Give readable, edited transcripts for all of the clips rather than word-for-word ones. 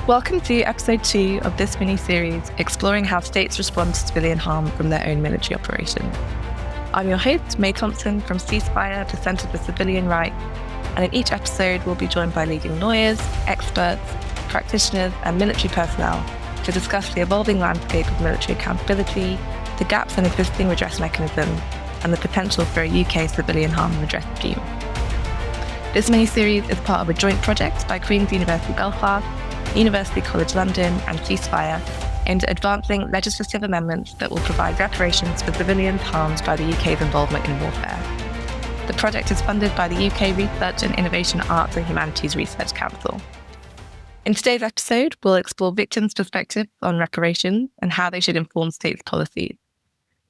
Welcome to episode 2 of this mini-series exploring how states respond to civilian harm from their own military operations. I'm your host, Mae Thompson from Ceasefire, the Centre for Civilian Rights, and in each episode we'll be joined by leading lawyers, experts, practitioners and military personnel to discuss the evolving landscape of military accountability, the gaps in existing redress mechanisms, and the potential for a UK civilian harm redress scheme. This mini-series is part of a joint project by Queen's University Belfast, University College London and Ceasefire aimed at advancing legislative amendments that will provide reparations for civilians harmed by the UK's involvement in warfare. The project is funded by the UK Research and Innovation Arts and Humanities Research Council. In today's episode, we'll explore victims' perspectives on reparations and how they should inform states' policies.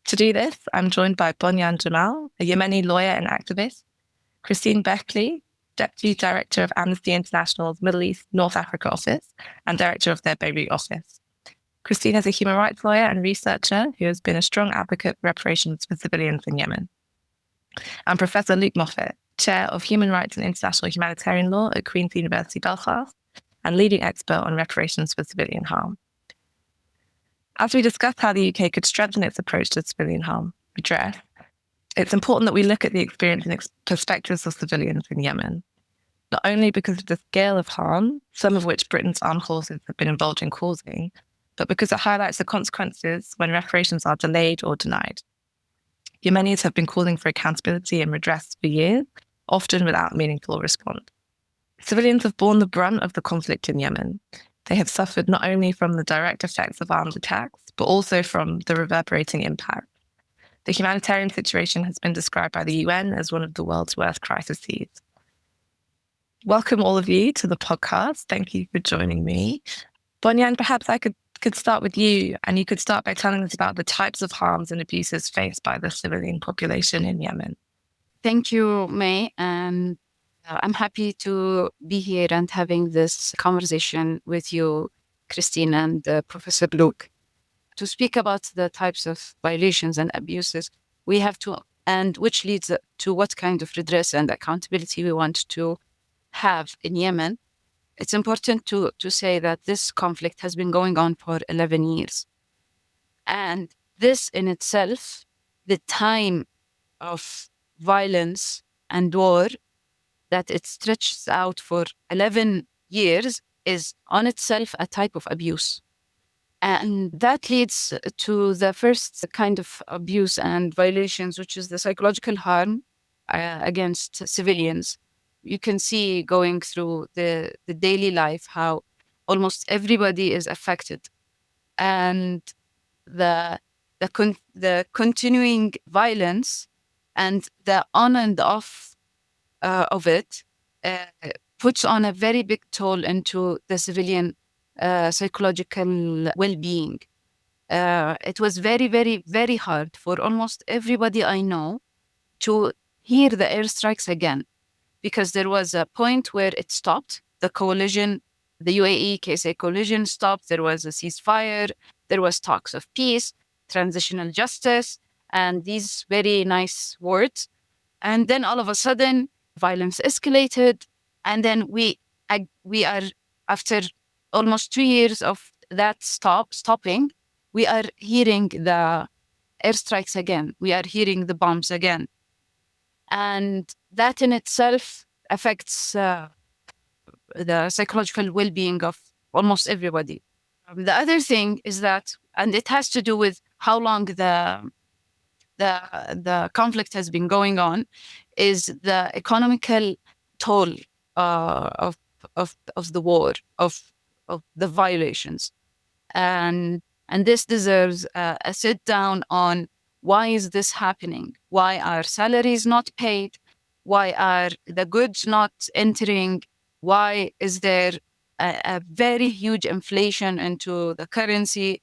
To do this, I'm joined by Bonyan Jamal, a Yemeni lawyer and activist, Christine Beckley, Deputy Director of Amnesty International's Middle East North Africa office and Director of their Beirut office. Christine is a human rights lawyer and researcher who has been a strong advocate for reparations for civilians in Yemen. And Professor Luke Moffat, Chair of Human Rights and International Humanitarian Law at Queen's University Belfast and leading expert on reparations for civilian harm. As we discuss how the UK could strengthen its approach to civilian harm redress, it's important that we look at the experience and perspectives of civilians in Yemen, not only because of the scale of harm, some of which Britain's armed forces have been involved in causing, but because it highlights the consequences when reparations are delayed or denied. Yemenis have been calling for accountability and redress for years, often without meaningful response. Civilians have borne the brunt of the conflict in Yemen. They have suffered not only from the direct effects of armed attacks, but also from the reverberating impact. The humanitarian situation has been described by the UN as one of the world's worst crises. Welcome all of you to the podcast. Thank you for joining me. Bonyan, perhaps I could start with you, and you could start by telling us about the types of harms and abuses faced by the civilian population in Yemen. Thank you, May, and I'm happy to be here and having this conversation with you, Christine, and Professor Luke. To speak about the types of violations and abuses we have to, and which leads to what kind of redress and accountability we want to have in Yemen, it's important to say that this conflict has been going on for 11 years. And this in itself, the time of violence and war, that it stretches out for 11 years is on itself a type of abuse. And that leads to the first kind of abuse and violations, which is the psychological harm against civilians. You can see going through the daily life how almost everybody is affected. And the continuing violence and the on and off of it puts on a very big toll into the civilian psychological well-being. It was very, very, very hard for almost everybody I know to hear the airstrikes again, because there was a point where it stopped. The coalition, the UAE KSA coalition stopped. There was a ceasefire. There was talks of peace, transitional justice, and these very nice words. And then all of a sudden, violence escalated. And then we are, after almost 2 years of that stopping, we are hearing the airstrikes again. We are hearing the bombs again. And that in itself affects the psychological well-being of almost everybody. The other thing is that, and it has to do with how long the conflict has been going on, is the economical toll of the war, of the violations. And this deserves a sit down on why is this happening? Why are salaries not paid? Why are the goods not entering? Why is there a very huge inflation into the currency?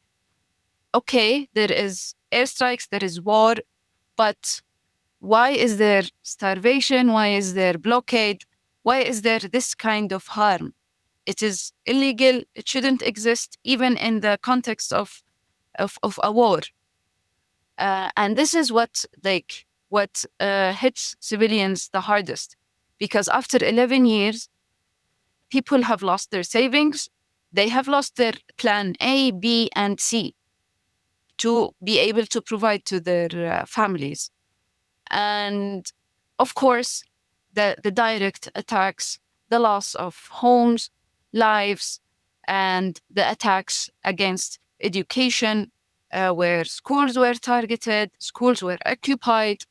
Okay, there is airstrikes, there is war, but why is there starvation? Why is there blockade? Why is there this kind of harm? It is illegal. It shouldn't exist, even in the context of a war. And this is what hits civilians the hardest, because after 11 years, people have lost their savings. They have lost their plan A, B, and C to be able to provide to their families. And of course, the direct attacks, the loss of homes, lives, and the attacks against education, where schools were targeted, schools were occupied,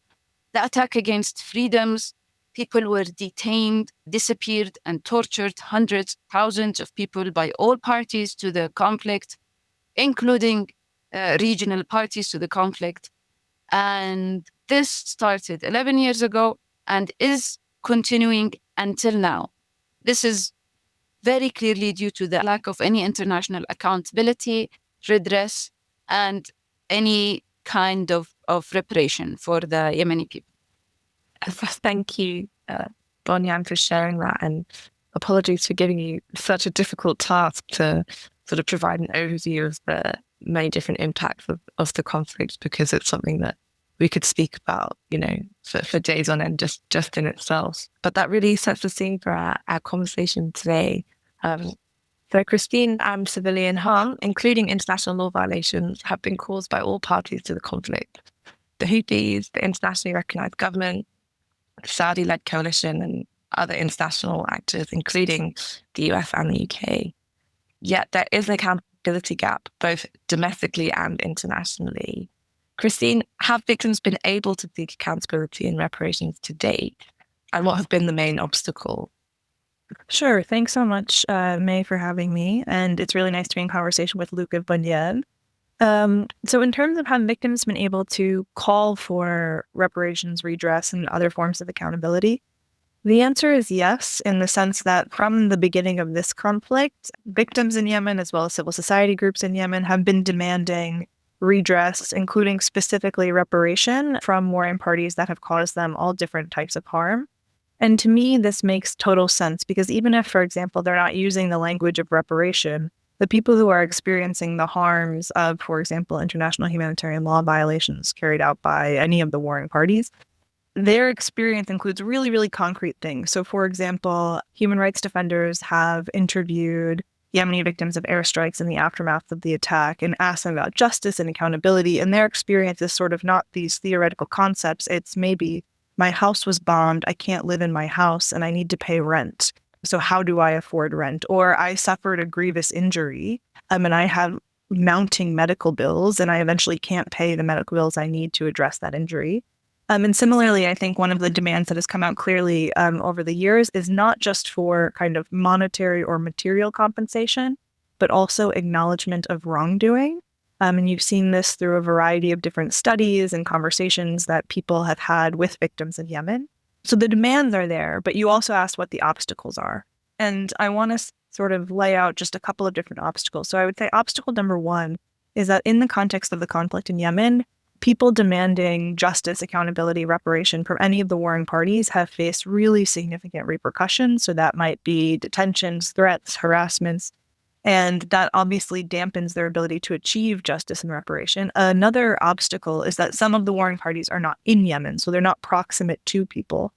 the attack against freedoms. People were detained, disappeared, and tortured. Hundreds, thousands of people by all parties to the conflict, including regional parties to the conflict. And this started 11 years ago and is continuing until now. This is very clearly due to the lack of any international accountability, redress, and any kind of reparation for the Yemeni people. Thank you, Bonyan, for sharing that, and apologies for giving you such a difficult task to sort of provide an overview of the many different impacts of the conflict, because it's something that we could speak about, for days on end just in itself. But that really sets the scene for our conversation today. So Christine, civilian harm, including international law violations, have been caused by all parties to the conflict. The Houthis, the internationally recognized government, the Saudi-led coalition, and other international actors, including the US and the UK. Yet there is an accountability gap, both domestically and internationally. Christine, have victims been able to seek accountability and reparations to date? And what has been the main obstacle? Sure. Thanks so much, Mae, for having me. And it's really nice to be in conversation with Luca Bunyan. So in terms of have victims been able to call for reparations, redress, and other forms of accountability, the answer is yes, in the sense that from the beginning of this conflict, victims in Yemen, as well as civil society groups in Yemen, have been demanding redress, including specifically reparation from warring parties that have caused them all different types of harm. And to me, this makes total sense, because even if, for example, they're not using the language of reparation, the people who are experiencing the harms of, for example, international humanitarian law violations carried out by any of the warring parties, their experience includes really, really concrete things. So, for example, human rights defenders have interviewed Yemeni victims of airstrikes in the aftermath of the attack and asked them about justice and accountability. And their experience is sort of not these theoretical concepts. It's maybe, my house was bombed, I can't live in my house, and I need to pay rent. So how do I afford rent? Or I suffered a grievous injury, and I have mounting medical bills, and I eventually can't pay the medical bills I need to address that injury. And similarly, I think one of the demands that has come out clearly over the years is not just for kind of monetary or material compensation, but also acknowledgement of wrongdoing. And you've seen this through a variety of different studies and conversations that people have had with victims in Yemen. So the demands are there, but you also asked what the obstacles are. And I want to sort of lay out just a couple of different obstacles. So I would say obstacle number one is that in the context of the conflict in Yemen, people demanding justice, accountability, reparation from any of the warring parties have faced really significant repercussions. So that might be detentions, threats, harassments, and that obviously dampens their ability to achieve justice and reparation. Another obstacle is that some of the warring parties are not in Yemen, so they're not proximate to people.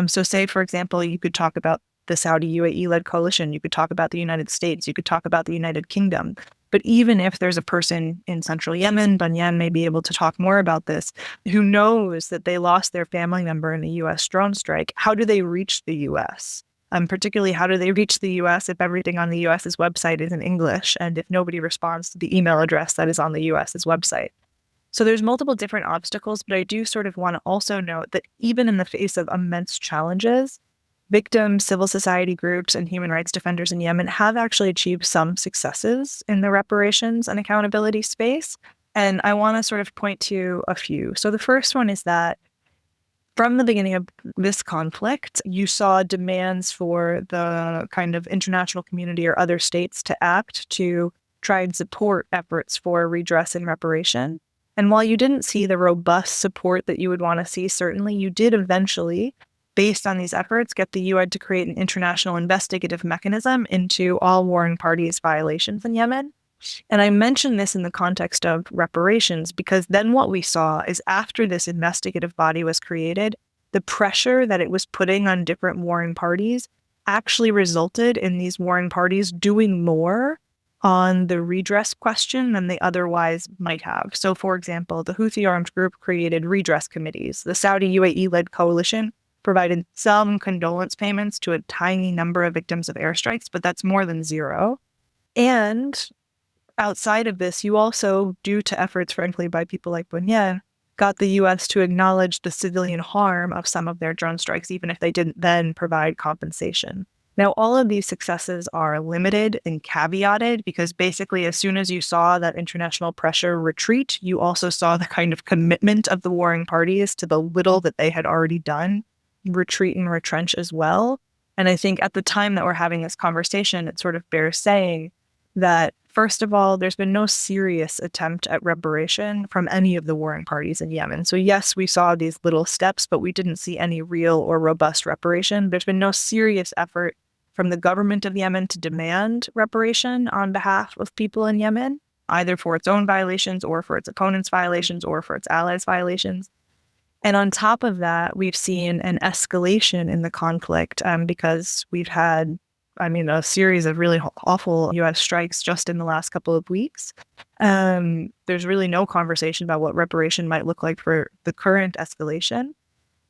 So say, for example, you could talk about the Saudi UAE-led coalition, you could talk about the United States, you could talk about the United Kingdom. But even if there's a person in central Yemen, Banyan may be able to talk more about this, who knows that they lost their family member in a U.S. drone strike, how do they reach the U.S.? Particularly, how do they reach the U.S. if everything on the U.S.'s website is in English and if nobody responds to the email address that is on the U.S.'s website? So there's multiple different obstacles, but I do sort of want to also note that even in the face of immense challenges, victims, civil society groups, and human rights defenders in Yemen have actually achieved some successes in the reparations and accountability space. And I want to sort of point to a few. So the first one is that from the beginning of this conflict, you saw demands for the kind of international community or other states to act to try and support efforts for redress and reparation. And while you didn't see the robust support that you would want to see, certainly you did eventually, based on these efforts, get the UN to create an international investigative mechanism into all warring parties' violations in Yemen. And I mention this in the context of reparations because then what we saw is after this investigative body was created, the pressure that it was putting on different warring parties actually resulted in these warring parties doing more on the redress question than they otherwise might have. So, for example, the Houthi armed group created redress committees. The Saudi UAE-led coalition provided some condolence payments to a tiny number of victims of airstrikes, but that's more than zero. And outside of this, you also, due to efforts, frankly, by people like Bunyan, got the U.S. to acknowledge the civilian harm of some of their drone strikes, even if they didn't then provide compensation. Now, all of these successes are limited and caveated because basically as soon as you saw that international pressure retreat, you also saw the kind of commitment of the warring parties to the little that they had already done, retreat and retrench as well. And I think at the time that we're having this conversation, it sort of bears saying that, first of all, there's been no serious attempt at reparation from any of the warring parties in Yemen. So yes, we saw these little steps, but we didn't see any real or robust reparation. There's been no serious effort from the government of Yemen to demand reparation on behalf of people in Yemen, either for its own violations or for its opponents' violations or for its allies' violations. And on top of that, we've seen an escalation in the conflict because we've had, a series of really awful U.S. strikes just in the last couple of weeks. There's really no conversation about what reparation might look like for the current escalation.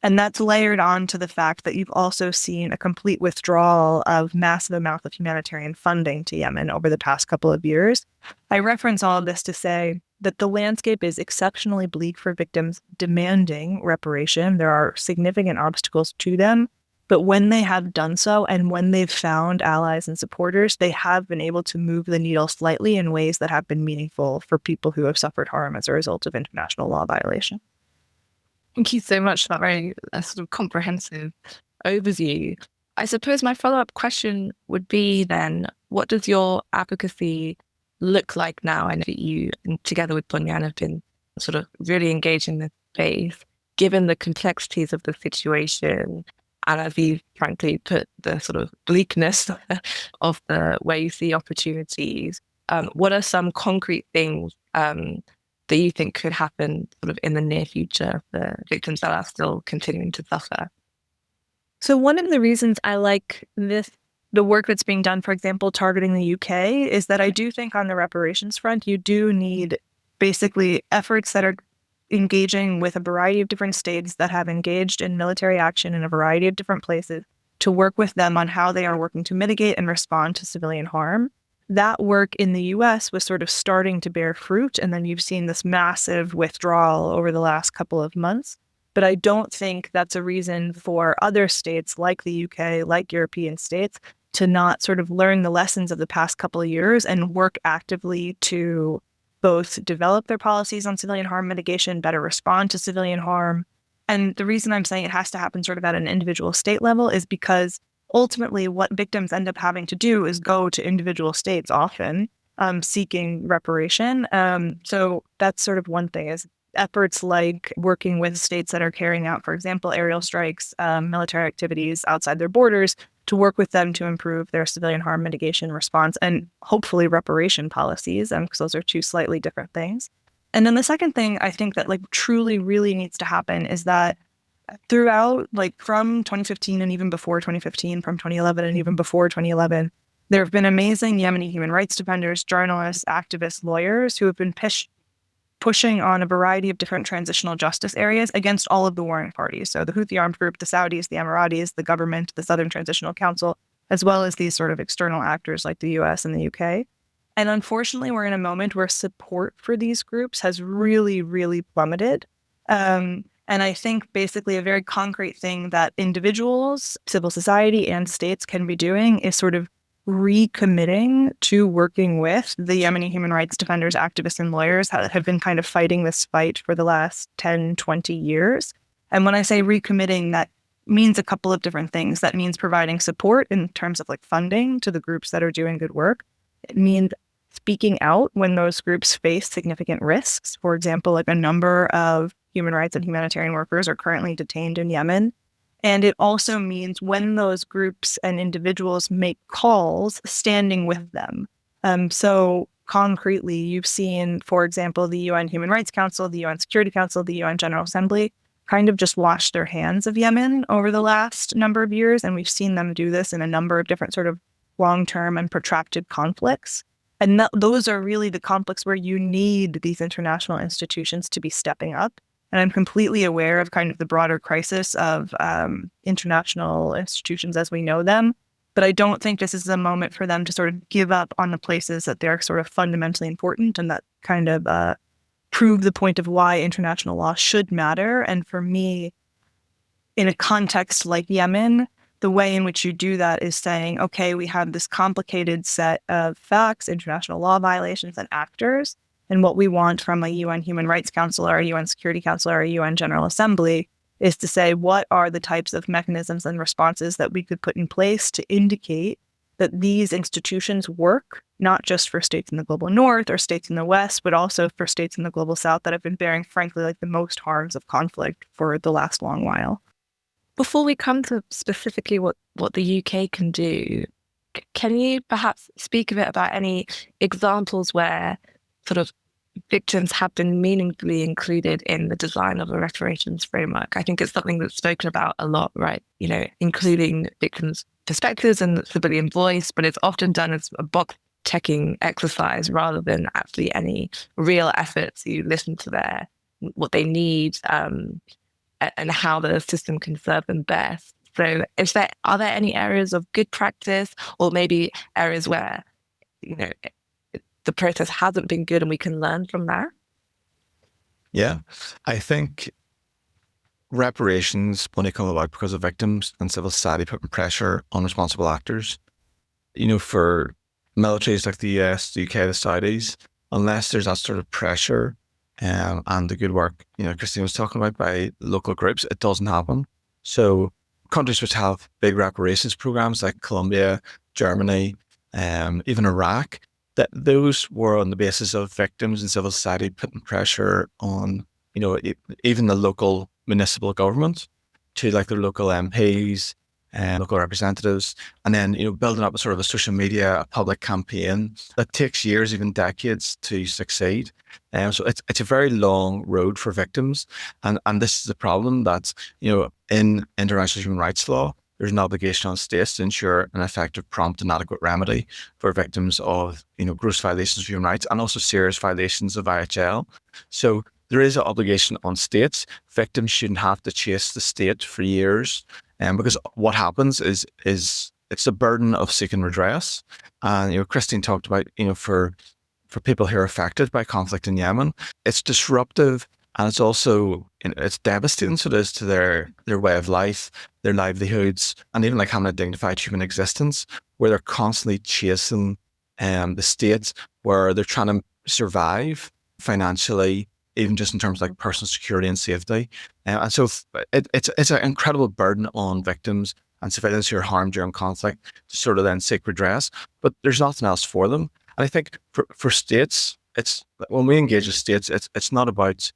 And that's layered on to the fact that you've also seen a complete withdrawal of massive amounts of humanitarian funding to Yemen over the past couple of years. I reference all of this to say that the landscape is exceptionally bleak for victims demanding reparation. There are significant obstacles to them. But when they have done so and when they've found allies and supporters, they have been able to move the needle slightly in ways that have been meaningful for people who have suffered harm as a result of international law violation. Thank you so much for that very sort of comprehensive overview. I suppose my follow-up question would be then, what does your advocacy look like now? I know that you, together with Bunyan, have been sort of really engaged in this space, given the complexities of the situation, and as you frankly put the sort of bleakness of where you see opportunities. What are some concrete things that you think could happen sort of in the near future for victims that are still continuing to suffer? So one of the reasons I like the work that's being done, for example, targeting the UK, is that I do think on the reparations front, you do need basically efforts that are engaging with a variety of different states that have engaged in military action in a variety of different places to work with them on how they are working to mitigate and respond to civilian harm. That work in the US was sort of starting to bear fruit, and then you've seen this massive withdrawal over the last couple of months. But I don't think that's a reason for other states like the UK, like European states, to not sort of learn the lessons of the past couple of years and work actively to both develop their policies on civilian harm mitigation, better respond to civilian harm. And the reason I'm saying it has to happen sort of at an individual state level is because ultimately what victims end up having to do is go to individual states often seeking reparation. So that's sort of one thing, is efforts like working with states that are carrying out, for example, aerial strikes, military activities outside their borders, to work with them to improve their civilian harm mitigation response and hopefully reparation policies, because those are two slightly different things. And then the second thing I think that truly really needs to happen is that throughout, from 2015 and even before 2015, from 2011 and even before 2011, there have been amazing Yemeni human rights defenders, journalists, activists, lawyers who have been pushing on a variety of different transitional justice areas against all of the warring parties. So the Houthi armed group, the Saudis, the Emiratis, the government, the Southern Transitional Council, as well as these sort of external actors like the US and the UK. And unfortunately, we're in a moment where support for these groups has really, really plummeted. And I think basically a very concrete thing that individuals, civil society, and states can be doing is sort of recommitting to working with the Yemeni human rights defenders, activists, and lawyers that have been kind of fighting this fight for the last 10, 20 years. And when I say recommitting, that means a couple of different things. That means providing support in terms of funding to the groups that are doing good work. It means speaking out when those groups face significant risks. For example, a number of human rights and humanitarian workers are currently detained in Yemen. And it also means when those groups and individuals make calls, standing with them. So concretely, you've seen, for example, the UN Human Rights Council, the UN Security Council, the UN General Assembly kind of just wash their hands of Yemen over the last number of years. And we've seen them do this in a number of different sort of long-term and protracted conflicts. And those are really the conflicts where you need these international institutions to be stepping up. And I'm completely aware of kind of the broader crisis of international institutions as we know them. But I don't think this is a moment for them to sort of give up on the places that they're sort of fundamentally important and that kind of prove the point of why international law should matter. And for me, in a context like Yemen, the way in which you do that is saying, okay, we have this complicated set of facts, international law violations, and actors. And what we want from a UN Human Rights Council or a UN Security Council or a UN General Assembly is to say, what are the types of mechanisms and responses that we could put in place to indicate that these institutions work, not just for states in the global north or states in the west, but also for states in the global south that have been bearing, frankly, like the most harms of conflict for the last long while. Before we come to specifically what the UK can do, can you perhaps speak a bit about any examples where sort of victims have been meaningfully included in the design of a reparations framework? I think it's something that's spoken about a lot, right? You know, including victims' perspectives and the civilian voice, but it's often done as a box checking exercise rather than actually any real effort to listen to what they need and how the system can serve them best. So are there any areas of good practice or maybe areas where, you know, the process hasn't been good and we can learn from that? Yeah, I think reparations only come about because of victims and civil society putting pressure on responsible actors. You know, for militaries like the US, the UK, the Saudis, unless there's that sort of pressure and the good work, you know, Christine was talking about by local groups, it doesn't happen. So countries which have big reparations programs like Colombia, Germany, even Iraq, that those were on the basis of victims and civil society putting pressure on, you know, even the local municipal government to like their local MPs and local representatives, and then, you know, building up a sort of a social media, a public campaign that takes years, even decades to succeed. So it's a very long road for victims. And this is the problem that, you know, in international human rights law, there's an obligation on states to ensure an effective, prompt and adequate remedy for victims of, you know, gross violations of human rights and also serious violations of IHL. So there is an obligation on states. Victims shouldn't have to chase the state for years. Because what happens is it's a burden of seeking redress. And, you know, Christine talked about, you know, for people who are affected by conflict in Yemen, it's disruptive and it's also, you know, it's devastating to this, to their way of life, their livelihoods, and even like having a dignified human existence, where they're constantly chasing the states, where they're trying to survive financially, even just in terms of like personal security and safety. And so it's an incredible burden on victims and civilians who are harmed during conflict to sort of then seek redress, but there's nothing else for them. And I think for states, it's when we engage with states, it's not about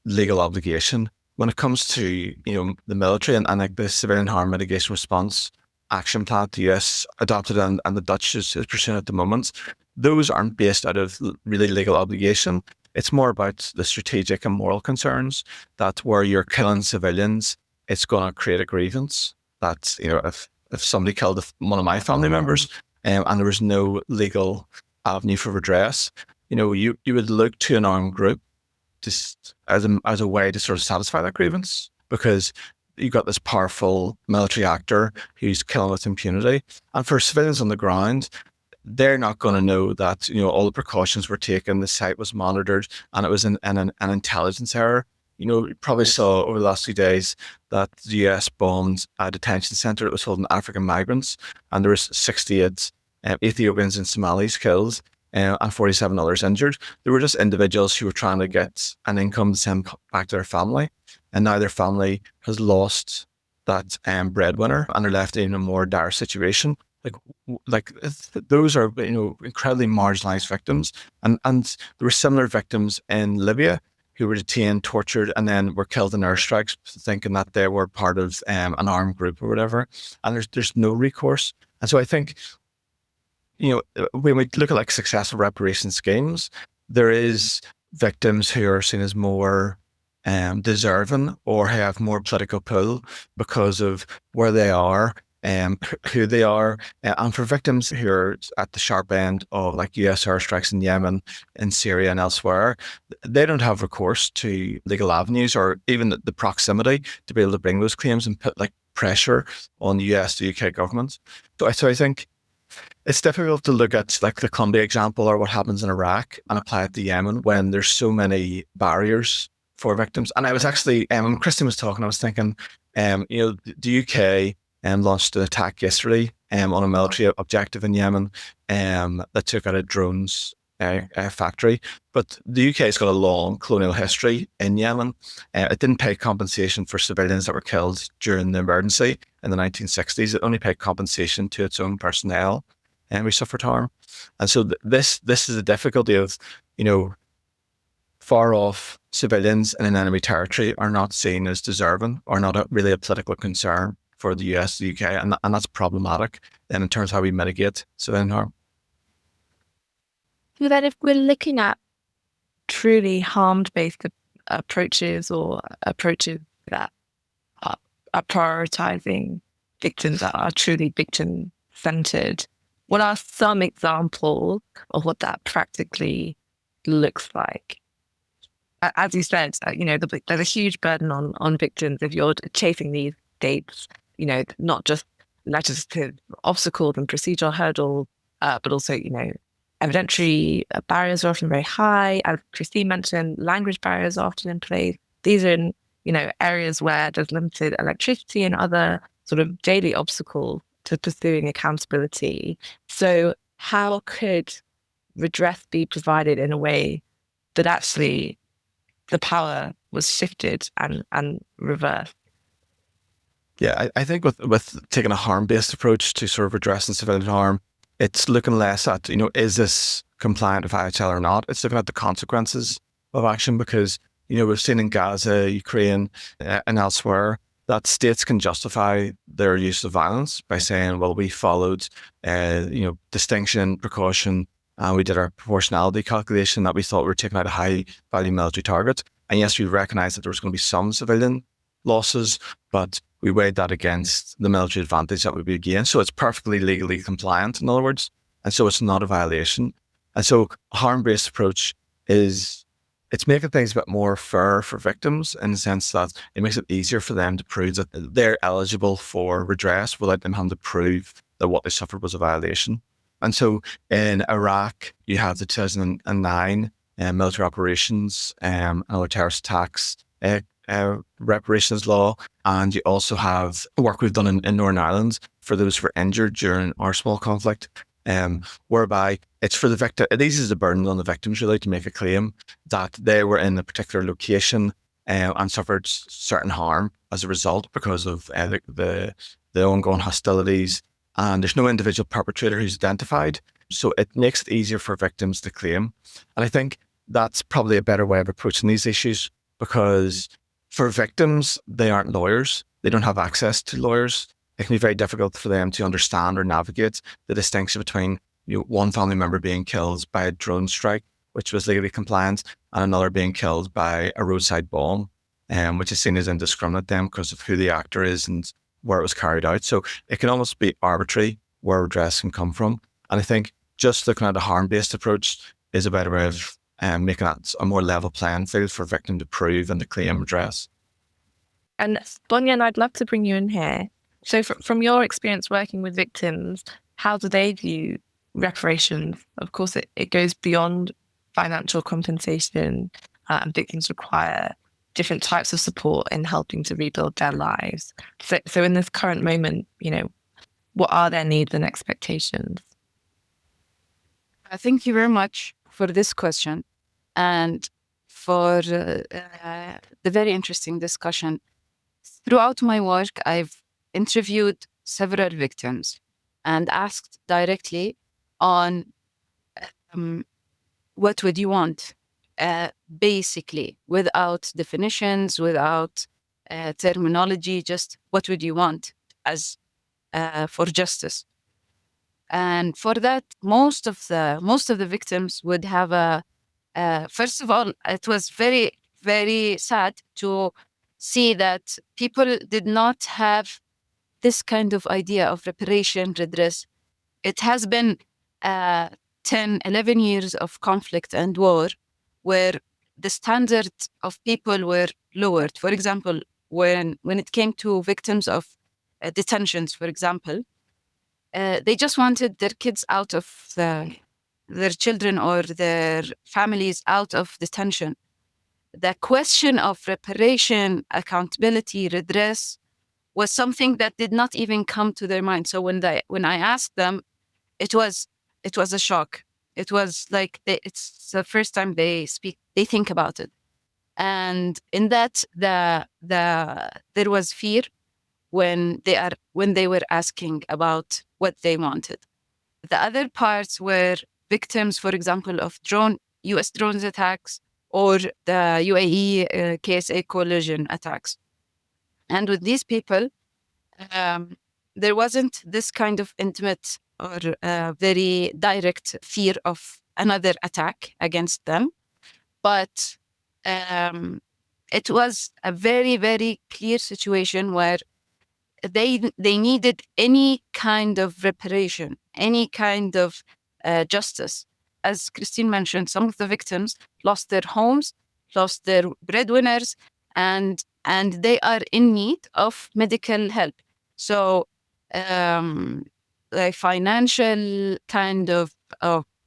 legal obligation. When it comes to, you know, the military and like the civilian harm mitigation response action plan the US adopted and the Dutch is pursuing at the moment, those aren't based out of really legal obligation. It's more about the strategic and moral concerns that where you're killing civilians, it's going to create a grievance. That, you know, if somebody killed one of my family members and there was no legal avenue for redress, you know, you would look to an armed group just as a way to sort of satisfy that grievance, because you've got this powerful military actor who's killing with impunity. And for civilians on the ground, they're not going to know that, you know, all the precautions were taken, the site was monitored, and it was an intelligence error. You know, you probably saw over the last few days that the US bombed a detention center that was holding African migrants, and there was 68 Ethiopians and Somalis killed and 47 others injured. They were just individuals who were trying to get an income to send back to their family, and now their family has lost that breadwinner and they're left in a more dire situation. Like those are, you know, incredibly marginalized victims, and there were similar victims in Libya who were detained, tortured, and then were killed in airstrikes, thinking that they were part of an armed group or whatever. And there's no recourse. And so I think, you know, when we look at like successful reparation schemes, there is victims who are seen as more deserving or have more political pull because of where they are who they are, and for victims who are at the sharp end of like US airstrikes in Yemen, in Syria and elsewhere, they don't have recourse to legal avenues or even the proximity to be able to bring those claims and put like pressure on the US, the UK government. So I think it's difficult to look at like the Colombia example or what happens in Iraq and apply it to Yemen when there's so many barriers for victims. And I was actually, when Kristen was talking, I was thinking, the UK launched an attack yesterday on a military objective in Yemen that took out a drones factory. But the UK has got a long colonial history in Yemen. It didn't pay compensation for civilians that were killed during the emergency in the 1960s. It only paid compensation to its own personnel who suffered harm. And so this is a difficulty of, far off civilians in an enemy territory are not seen as deserving or not really a political concern for the US, the UK, and that's problematic then in terms of how we mitigate civilian harm. So then if we're looking at truly harm-based approaches or approaches that are prioritizing victims, that are truly victim-centered, what are some examples of what that practically looks like? As you said, there's a huge burden on victims if you're chasing these dates, not just legislative obstacles and procedural hurdles, but also, evidentiary barriers are often very high. As Christine mentioned, language barriers are often in place. These are in, areas where there's limited electricity and other sort of daily obstacles to pursuing accountability. So how could redress be provided in a way that actually the power was shifted and reversed? Yeah, I think with taking a harm-based approach to sort of redressing civilian harm, it's looking less at, is this compliant with IHL or not? It's looking at the consequences of action because, we've seen in Gaza, Ukraine, and elsewhere that states can justify their use of violence by saying, well, we followed, distinction, precaution, and we did our proportionality calculation that we thought we were taking out a high-value military target. And yes, we recognized that there was going to be some civilian losses, but we weighed that against the military advantage that would be gained. So it's perfectly legally compliant, in other words. And so it's not a violation. And so a harm-based approach it's making things a bit more fair for victims in the sense that it makes it easier for them to prove that they're eligible for redress without them having to prove that what they suffered was a violation. And so in Iraq, you have the 2009 military operations and other terrorist attacks reparations law, and you also have work we've done in Northern Ireland for those who were injured during our small conflict, whereby it's for the victim. It eases the burden on the victims really to make a claim that they were in a particular location and suffered certain harm as a result because of the ongoing hostilities, and there's no individual perpetrator who's identified. So it makes it easier for victims to claim. And I think that's probably a better way of approaching these issues because for victims, they aren't lawyers. They don't have access to lawyers. It can be very difficult for them to understand or navigate the distinction between one family member being killed by a drone strike, which was legally compliant, and another being killed by a roadside bomb, which is seen as indiscriminate then because of who the actor is and where it was carried out. So it can almost be arbitrary where redress can come from. And I think just looking at a harm-based approach is a better way of making that a more level playing field for a victim to prove and to claim redress. And Bunyan, I'd love to bring you in here. So from your experience working with victims, how do they view reparations? Of course, it goes beyond financial compensation, and victims require different types of support in helping to rebuild their lives. So in this current moment, what are their needs and expectations? Thank you very much for this question and for the very interesting discussion. Throughout my work, I've interviewed several victims and asked directly on what would you want, basically, without definitions, without terminology, just what would you want as for justice. And for that, most of the victims would have first of all, it was very, very sad to see that people did not have this kind of idea of reparation, redress, it has been 10, 11 years of conflict and war where the standards of people were lowered. For example, when it came to victims of detentions, for example, they just wanted their kids out of their children or their families out of detention. The question of reparation, accountability, redress was something that did not even come to their mind. So when I asked them, it was a shock. It was like it's the first time they think about it, and in that there was fear when they were asking about what they wanted. The other parts were victims, for example, of U.S. drones attacks or the UAE KSA coalition attacks. And with these people, there wasn't this kind of intimate or very direct fear of another attack against them. But it was a very, very clear situation where they needed any kind of reparation, any kind of justice. As Christine mentioned, some of the victims lost their homes, lost their breadwinners, and they are in need of medical help. So the financial kind of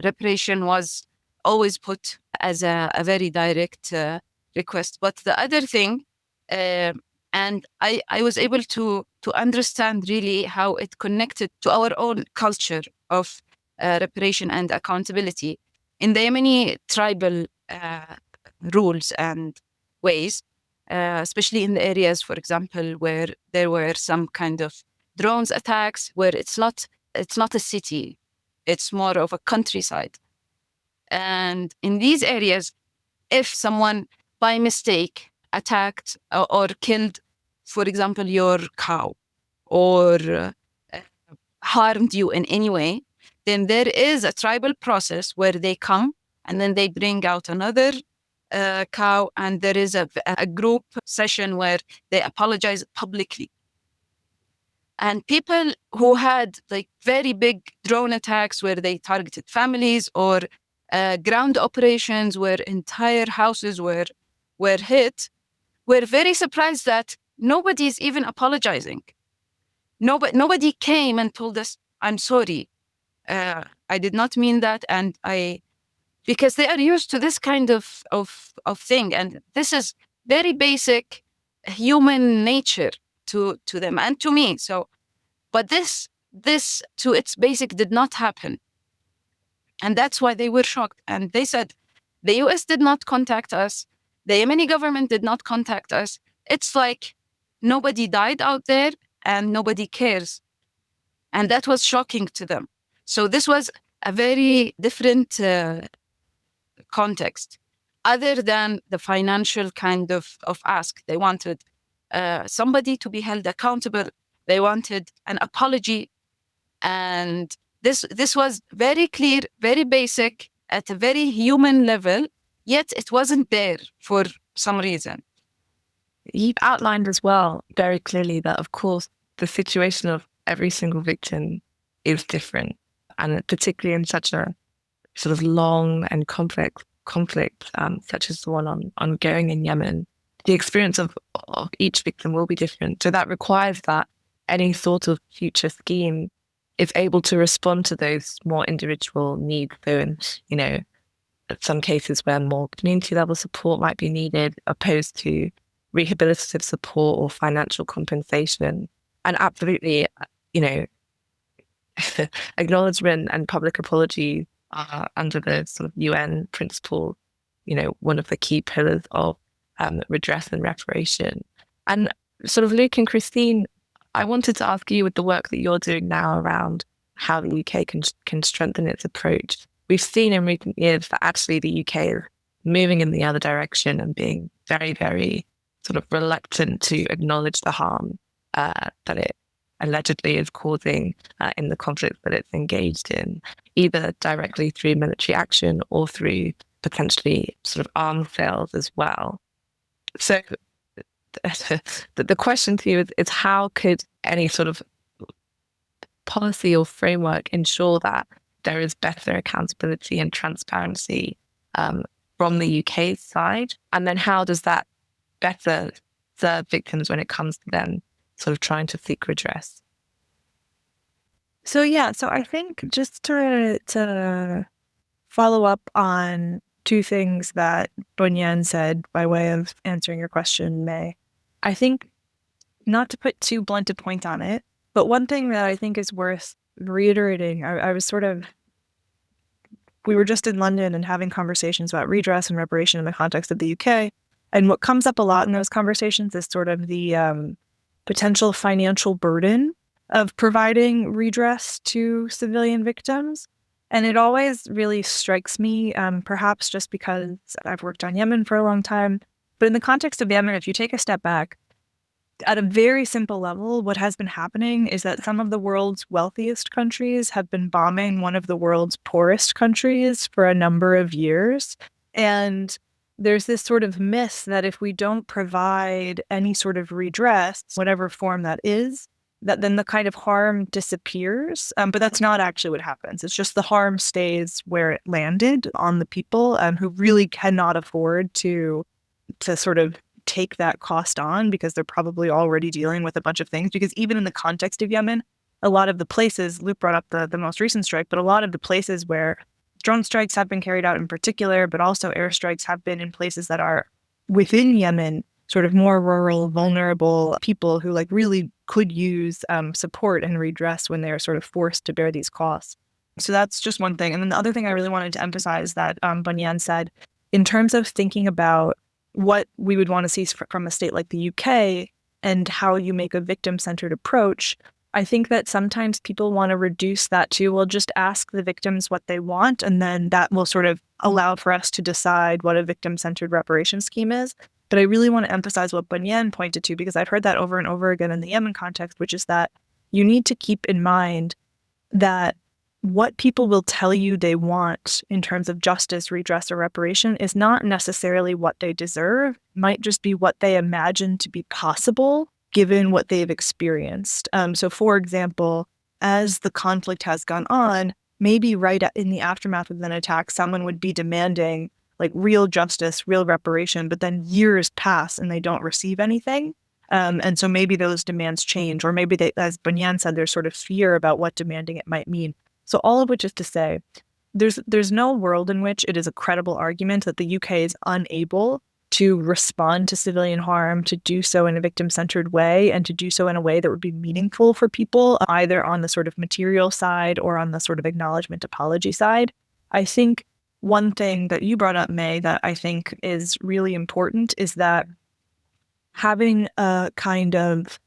reparation was always put as a very direct request. But the other thing, and I was able to understand really how it connected to our own culture of reparation and accountability in the Yemeni tribal rules and ways, especially in the areas, for example, where there were some kind of drones attacks, where it's not a city, it's more of a countryside. And in these areas, if someone by mistake attacked or killed, for example, your cow, or harmed you in any way, then there is a tribal process where they come and then they bring out another cow, and there is a group session where they apologize publicly. And people who had like very big drone attacks where they targeted families, or ground operations where entire houses were hit, were very surprised that nobody is even apologizing. Nobody came and told us, "I'm sorry, I did not mean that," and because they are used to this kind of thing, and this is very basic human nature to them and to me. So, but this to its basic did not happen, and that's why they were shocked. And they said, the U.S. did not contact us, the Yemeni government did not contact us. It's like nobody died out there and nobody cares, and that was shocking to them. So this was a very different context, other than the financial kind of ask. They wanted somebody to be held accountable. They wanted an apology. And this was very clear, very basic, at a very human level, yet it wasn't there for some reason. You've outlined as well very clearly that, of course, the situation of every single victim is different. And particularly in such a sort of long and complex conflict, such as the one ongoing in Yemen, the experience of each victim will be different. So that requires that any sort of future scheme is able to respond to those more individual needs. So in, some cases where more community level support might be needed, opposed to rehabilitative support or financial compensation. And absolutely, acknowledgement and public apology are under the sort of UN principle, one of the key pillars of redress and reparation. And sort of Luke and Christine, I wanted to ask you, with the work that you're doing now around how the UK can strengthen its approach. We've seen in recent years that actually the UK is moving in the other direction and being very, very sort of reluctant to acknowledge the harm that it allegedly is causing in the conflict that it's engaged in, either directly through military action or through potentially sort of arms sales as well. So the question to you is how could any sort of policy or framework ensure that there is better accountability and transparency from the UK side? And then how does that better serve victims when it comes to them sort of trying to seek redress? So I think just to follow up on two things that Bunyan said by way of answering your question, May. I think, not to put too blunt a point on it, but one thing that I think is worth reiterating, we were just in London and having conversations about redress and reparation in the context of the UK. And what comes up a lot in those conversations is sort of the potential financial burden of providing redress to civilian victims. And it always really strikes me, perhaps just because I've worked on Yemen for a long time, but in the context of Yemen, if you take a step back, at a very simple level, what has been happening is that some of the world's wealthiest countries have been bombing one of the world's poorest countries for a number of years. And there's this sort of myth that if we don't provide any sort of redress, whatever form that is, that then the kind of harm disappears. But that's not actually what happens. It's just the harm stays where it landed on the people who really cannot afford to sort of take that cost on, because they're probably already dealing with a bunch of things. Because even in the context of Yemen, a lot of the places, Luke brought up the most recent strike, but a lot of the places where drone strikes have been carried out in particular, but also airstrikes have been in places that are within Yemen, sort of more rural, vulnerable people who like really could use support and redress when they're sort of forced to bear these costs. So that's just one thing. And then the other thing I really wanted to emphasize that Bunyan said, in terms of thinking about what we would want to see from a state like the UK and how you make a victim-centered approach, I think that sometimes people want to reduce that to, well, just ask the victims what they want, and then that will sort of allow for us to decide what a victim-centered reparation scheme is. But I really want to emphasize what Bunyan pointed to, because I've heard that over and over again in the Yemen context, which is that you need to keep in mind that what people will tell you they want in terms of justice, redress, or reparation is not necessarily what they deserve. It might just be what they imagine to be possible given what they've experienced. So for example, as the conflict has gone on, maybe right in the aftermath of an attack, someone would be demanding like real justice, real reparation, but then years pass and they don't receive anything. And so maybe those demands change, or maybe they, as Bunyan said, there's sort of fear about what demanding it might mean. So all of which is to say, there's no world in which it is a credible argument that the UK is unable to respond to civilian harm, to do so in a victim-centered way, and to do so in a way that would be meaningful for people, either on the sort of material side or on the sort of acknowledgement apology side. I think one thing that you brought up, May, that I think is really important is that having a kind of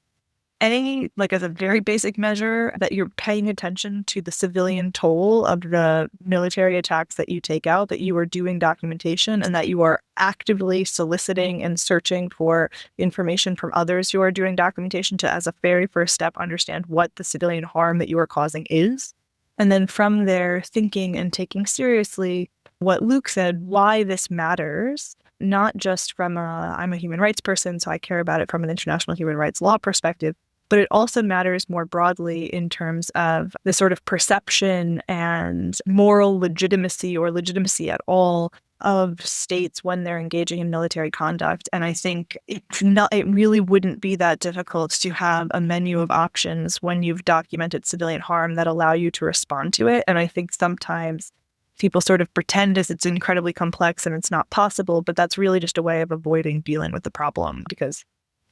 as a very basic measure, that you're paying attention to the civilian toll of the military attacks that you take out, that you are doing documentation, and that you are actively soliciting and searching for information from others who are doing documentation to, as a very first step, understand what the civilian harm that you are causing is. And then from there, thinking and taking seriously what Luke said, why this matters, not just from I'm a human rights person, so I care about it from an international human rights law perspective, but it also matters more broadly in terms of the sort of perception and moral legitimacy, or legitimacy at all, of states when they're engaging in military conduct. And I think it really wouldn't be that difficult to have a menu of options when you've documented civilian harm that allow you to respond to it. And I think sometimes people sort of pretend as it's incredibly complex and it's not possible, but that's really just a way of avoiding dealing with the problem. Because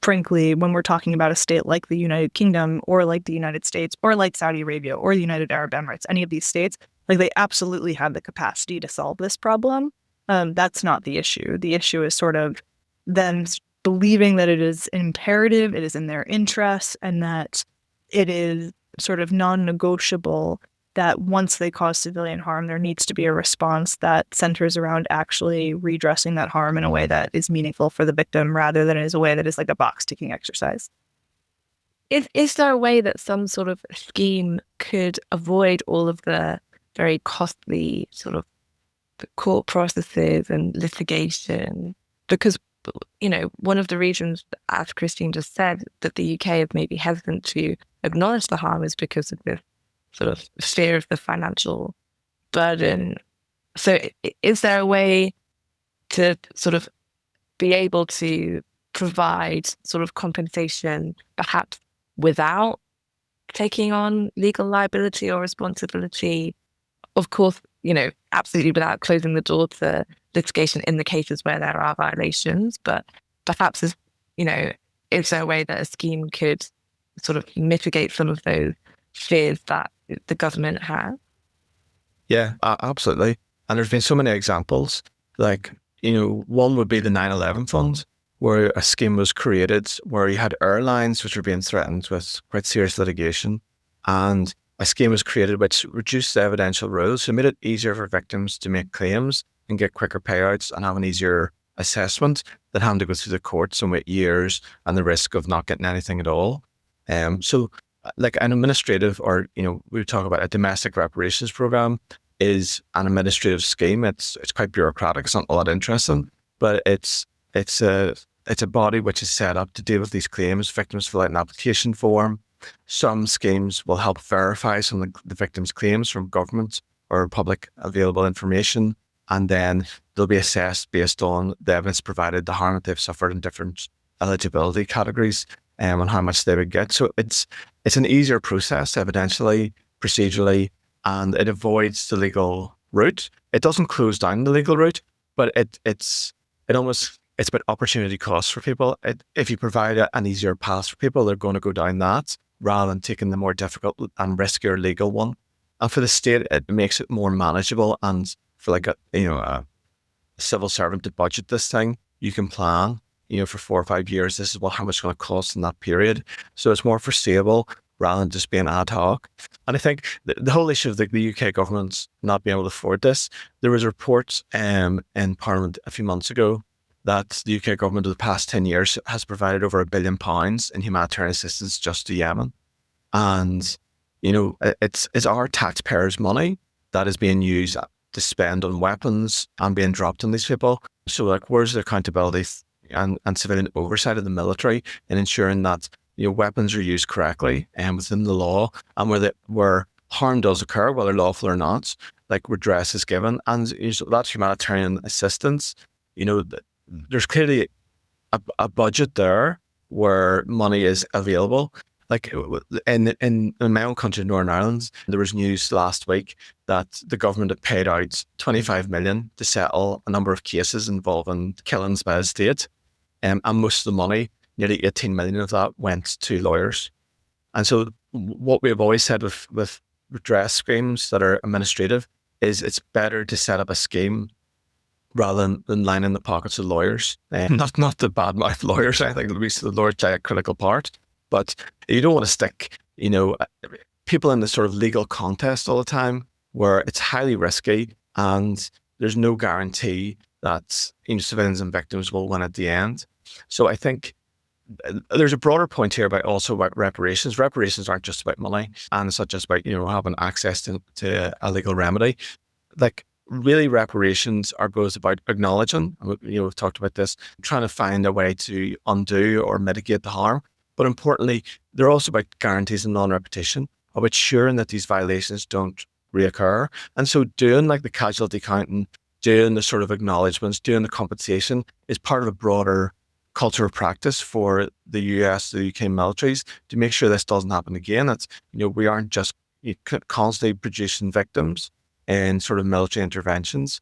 frankly, when we're talking about a state like the United Kingdom, or like the United States, or like Saudi Arabia, or the United Arab Emirates, any of these states, like they absolutely have the capacity to solve this problem. That's not the issue. The issue is sort of them believing that it is imperative, it is in their interest, and that it is sort of non-negotiable that once they cause civilian harm, there needs to be a response that centers around actually redressing that harm in a way that is meaningful for the victim, rather than as a way that is like a box-ticking exercise. Is there a way that some sort of scheme could avoid all of the very costly sort of court processes and litigation? Because But, one of the reasons, as Christine just said, that the UK is maybe hesitant to acknowledge the harm is because of this sort of fear of the financial burden. So is there a way to sort of be able to provide sort of compensation, perhaps without taking on legal liability or responsibility? Of course, absolutely without closing the door to litigation in the cases where there are violations, but perhaps is there a way that a scheme could sort of mitigate some of those fears that the government has? Yeah, absolutely. And there's been so many examples. Like, one would be the 9/11 fund, where a scheme was created where you had airlines which were being threatened with quite serious litigation. And a scheme was created which reduced the evidential rules, so it made it easier for victims to make claims and get quicker payouts and have an easier assessment than having to go through the courts and wait years and the risk of not getting anything at all. So like an administrative, or, we talk about a domestic reparations program, is an administrative scheme. It's quite bureaucratic. It's not a lot interesting, but it's a body which is set up to deal with these claims. Victims fill out an application form. Some schemes will help verify some of the victims' claims from government or public available information, and then they'll be assessed based on the evidence provided, the harm that they've suffered in different eligibility categories, and how much they would get. So it's an easier process, evidentially, procedurally, and it avoids the legal route. It doesn't close down the legal route, but it's about opportunity costs for people. If you provide an easier path for people, they're going to go down that rather than taking the more difficult and riskier legal one. And for the state, it makes it more manageable. And for like a civil servant to budget this thing, you can plan, for 4 or 5 years, this is how much it's going to cost in that period. So it's more foreseeable rather than just being ad hoc. And I think the whole issue of the UK government not being able to afford this, there was a report in Parliament a few months ago that the UK government over the past 10 years has provided over £1 billion in humanitarian assistance just to Yemen. And, it's our taxpayers' money that is being used to spend on weapons and being dropped on these people. So like, where's the accountability and civilian oversight of the military in ensuring that, weapons are used correctly and within the law, and where harm does occur, whether lawful or not, like redress is given. And that's humanitarian assistance. There's clearly a budget there where money is available. Like in my own country, Northern Ireland, there was news last week that the government had paid out 25 million to settle a number of cases involving killings by the state. And most of the money, nearly 18 million of that, went to lawyers. And so what we've always said with redress schemes that are administrative is it's better to set up a scheme rather than lining the pockets of lawyers. Not to badmouth lawyers, I think the lawyers play a critical part, but you don't want to stick, people in this sort of legal contest all the time where it's highly risky and there's no guarantee that civilians and victims will win at the end. So I think there's a broader point here about reparations. Reparations aren't just about money, and it's not just about having access to a legal remedy. Like, really, reparations are both about acknowledging, we've talked about this, trying to find a way to undo or mitigate the harm. But importantly, they're also about guarantees and non-repetition, of ensuring that these violations don't reoccur. And so doing like the casualty counting, doing the sort of acknowledgements, doing the compensation is part of a broader culture of practice for the US, the UK militaries to make sure this doesn't happen again. That's, we aren't just constantly producing victims in sort of military interventions.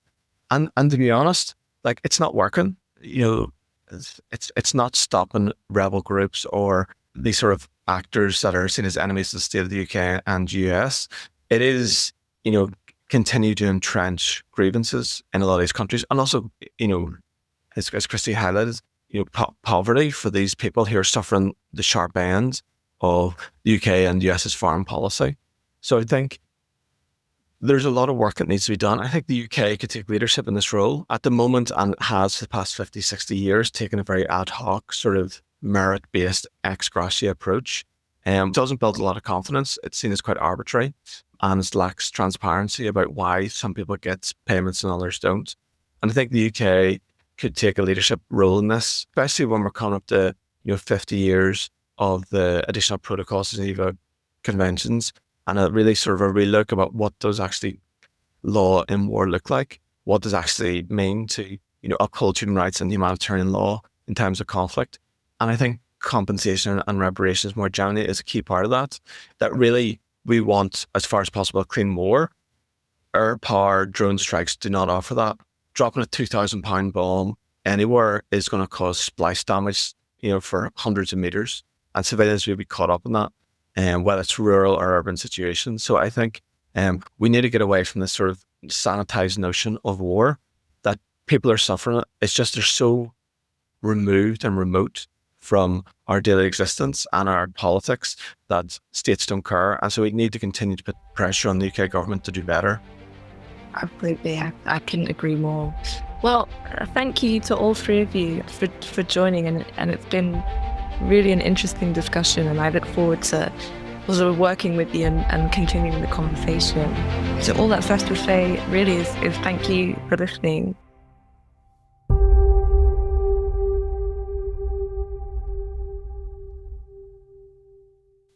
And to be honest, like, it's not working. It's not stopping rebel groups or these sort of actors that are seen as enemies of the state of the UK and US. It is, continue to entrench grievances in a lot of these countries. And also, as Christy highlighted, poverty for these people who are suffering the sharp end of the UK and US's foreign policy. So I think there's a lot of work that needs to be done. I think the UK could take leadership in this role at the moment, and has for the past 50, 60 years taken a very ad hoc sort of merit-based ex gratia approach. It doesn't build a lot of confidence. It's seen as quite arbitrary, and it lacks transparency about why some people get payments and others don't. And I think the UK could take a leadership role in this, especially when we're coming up to 50 years of the additional protocols to Geneva Conventions, and a really sort of a relook about what does actually law in war look like, what does actually mean to uphold human rights and humanitarian law in times of conflict. And I think compensation and reparations more generally is a key part of that. That really we want, as far as possible, a clean war. Air power drone strikes do not offer that. Dropping a 2,000 pound bomb anywhere is going to cause splice damage, for hundreds of meters, and civilians will be caught up in that, whether it's rural or urban situations. So I think we need to get away from this sort of sanitized notion of war that people are suffering. It's just they're so removed and remote from our daily existence and our politics that states don't care. And so we need to continue to put pressure on the UK government to do better. Absolutely. I couldn't agree more. Well, thank you to all three of you for joining, and it's been really an interesting discussion, and I look forward to also working with you and continuing the conversation. So all that's left to say really is thank you for listening.